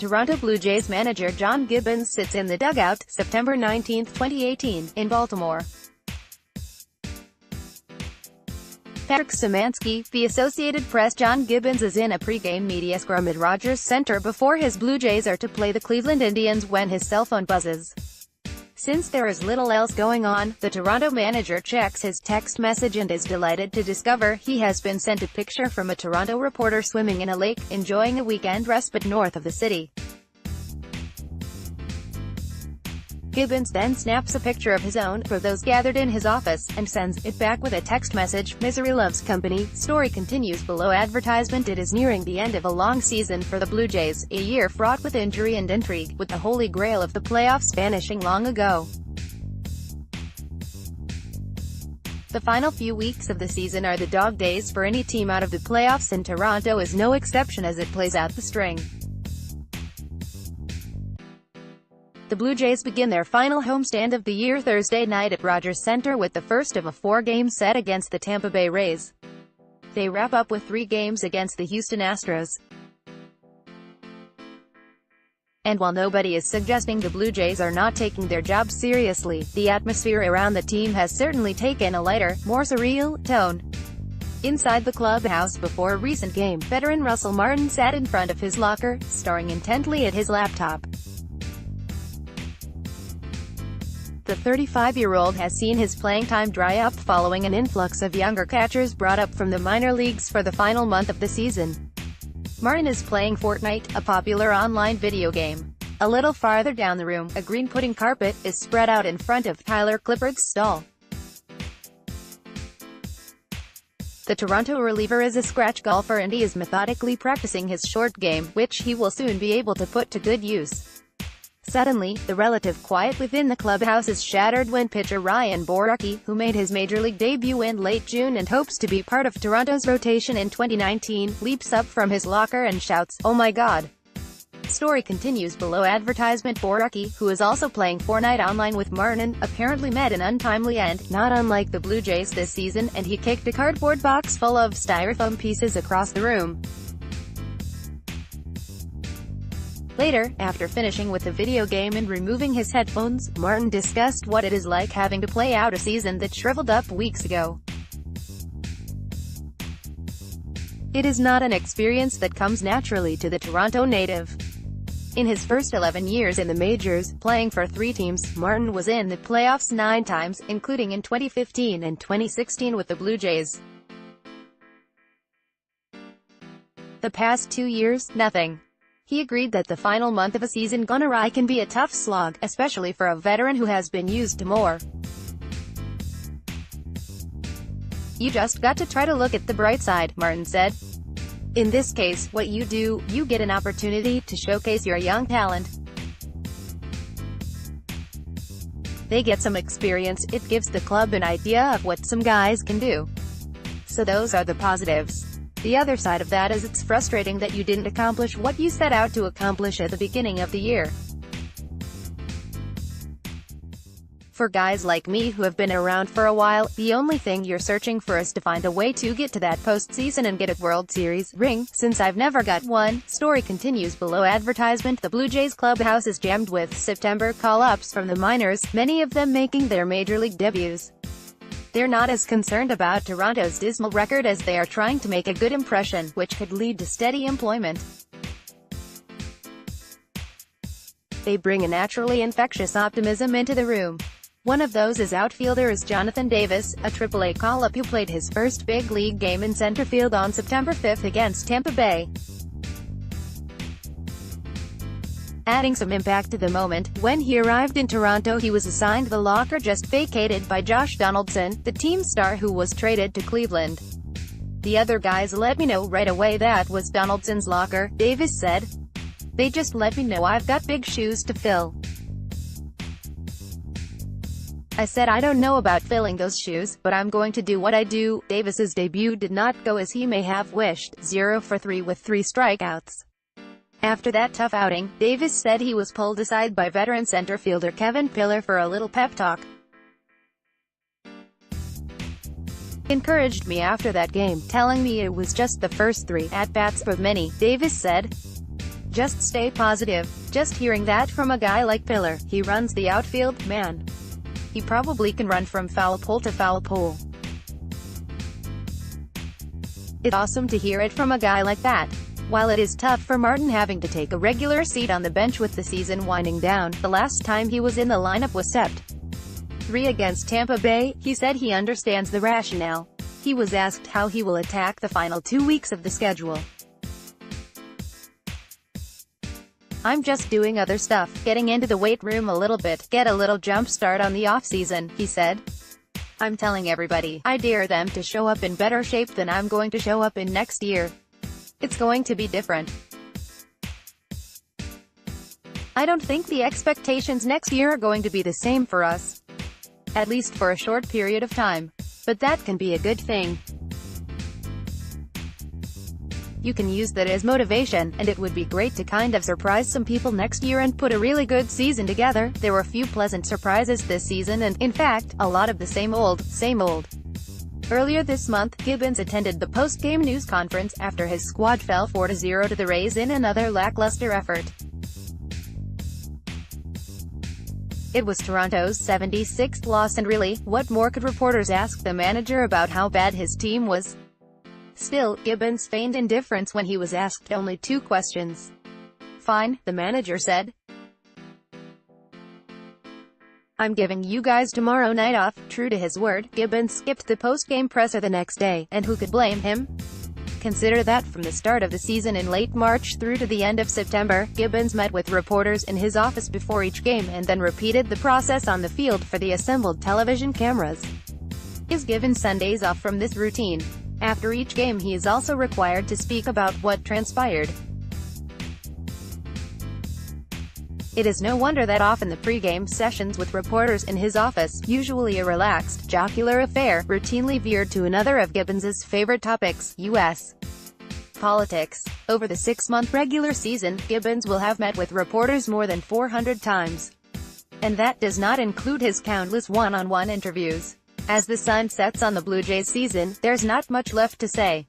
Toronto Blue Jays manager John Gibbons sits in the dugout, September 19, 2018, in Baltimore. Semansky, the Associated Press John Gibbons is in a pregame media scrum at Rogers Center before his Blue Jays are to play the Cleveland Indians when his cell phone buzzes. Since there is little else going on, the Toronto manager checks his text message and is delighted to discover he has been sent a picture from a Toronto reporter swimming in a lake, enjoying a weekend respite north of the city. Gibbons then snaps a picture of his own, for those gathered in his office, and sends it back with a text message, "Misery loves company." Story continues below. Advertisement. It is nearing the end of a long season for the Blue Jays, a year fraught with injury and intrigue, with the holy grail of the playoffs vanishing long ago. The final few weeks of the season are the dog days for any team out of the playoffs, and Toronto is no exception as it plays out the string. The Blue Jays begin their final homestand of the year Thursday night at Rogers Center with the first of a four-game set against the Tampa Bay Rays. They wrap up with 3 games against the Houston Astros. And while nobody is suggesting the Blue Jays are not taking their job seriously, the atmosphere around the team has certainly taken a lighter, more surreal tone. Inside the clubhouse before a recent game, veteran Russell Martin sat in front of his locker, staring intently at his laptop. The 35-year-old has seen his playing time dry up following an influx of younger catchers brought up from the minor leagues for the final month of the season. Martin is playing Fortnite, a popular online video game. A little farther down the room, a green pudding carpet is spread out in front of Tyler Clippard's stall. The Toronto reliever is a scratch golfer and he is methodically practicing his short game, which he will soon be able to put to good use. Suddenly, the relative quiet within the clubhouse is shattered when pitcher Ryan Borucki, who made his major league debut in late June and hopes to be part of Toronto's rotation in 2019, leaps up from his locker and shouts, "Oh my God!" Story continues below. Advertisement. Borucki, who is also playing Fortnite online with Martin, apparently met an untimely end, not unlike the Blue Jays this season, and he kicked a cardboard box full of styrofoam pieces across the room. Later, after finishing with the video game and removing his headphones, Martin discussed what it is like having to play out a season that shriveled up weeks ago. It is not an experience that comes naturally to the Toronto native. In his first 11 years in the majors, playing for 3 teams, Martin was in the playoffs 9 times, including in 2015 and 2016 with the Blue Jays. The past 2 years, nothing. He agreed that the final month of a season gone awry can be a tough slog, especially for a veteran who has been used to more. "You just got to try to look at the bright side," Martin said. "In this case, what you do, you get an opportunity to showcase your young talent. They get some experience, it gives the club an idea of what some guys can do. So those are the positives. The other side of that is it's frustrating that you didn't accomplish what you set out to accomplish at the beginning of the year. For guys like me who have been around for a while, the only thing you're searching for is to find a way to get to that postseason and get a World Series ring, since I've never got one." Story continues below. Advertisement. The Blue Jays clubhouse is jammed with September call-ups from the minors, many of them making their major league debuts. They're not as concerned about Toronto's dismal record as they are trying to make a good impression, which could lead to steady employment. They bring a naturally infectious optimism into the room. One of those is outfielder Jonathan Davis, a AAA call-up who played his first big league game in center field on September 5 against Tampa Bay. Adding some impact to the moment, when he arrived in Toronto he was assigned the locker just vacated by Josh Donaldson, the team star who was traded to Cleveland. "The other guys let me know right away that was Donaldson's locker," Davis said. "They just let me know I've got big shoes to fill. I said I don't know about filling those shoes, but I'm going to do what I do." Davis's debut did not go as he may have wished, 0 for 3 with 3 strikeouts. After that tough outing, Davis said he was pulled aside by veteran center fielder Kevin Pillar for a little pep talk. "Encouraged me after that game, telling me it was just the first 3 at-bats of many," Davis said. Just stay positive. Just hearing that from a guy like Pillar, he runs the outfield, man. He probably can run from foul pole to foul pole. It's awesome to hear it from a guy like that. While it is tough for Martin having to take a regular seat on the bench with the season winding down, the last time he was in the lineup was Sept. 3 against Tampa Bay. He said he understands the rationale. He was asked how he will attack the final 2 weeks of the schedule. I'm just doing other stuff, getting into the weight room a little bit, get a little jump start on the off-season, he said. I'm telling everybody, I dare them to show up in better shape than I'm going to show up in next year. It's going to be different. I don't think the expectations next year are going to be the same for us. At least for a short period of time. But that can be a good thing. You can use that as motivation, and it would be great to kind of surprise some people next year and put a really good season together. There were a few pleasant surprises this season and, in fact, a lot of the same old. Earlier this month, Gibbons attended the post-game news conference after his squad fell 4-0 to the Rays in another lackluster effort. It was Toronto's 76th loss, and really, what more could reporters ask the manager about how bad his team was? Still, Gibbons feigned indifference when he was asked only 2 questions. Fine, the manager said. I'm giving you guys tomorrow night off. True to his word, Gibbons skipped the post-game presser the next day, and who could blame him? Consider that from the start of the season in late March through to the end of September, Gibbons met with reporters in his office before each game and then repeated the process on the field for the assembled television cameras. He is given Sundays off from this routine. After each game he is also required to speak about what transpired. It is no wonder that often the pre-game sessions with reporters in his office, usually a relaxed, jocular affair, routinely veered to another of Gibbons's favorite topics, U.S. politics. Over the 6-month regular season, Gibbons will have met with reporters more than 400 times. And that does not include his countless one-on-one interviews. As the sun sets on the Blue Jays season, there's not much left to say.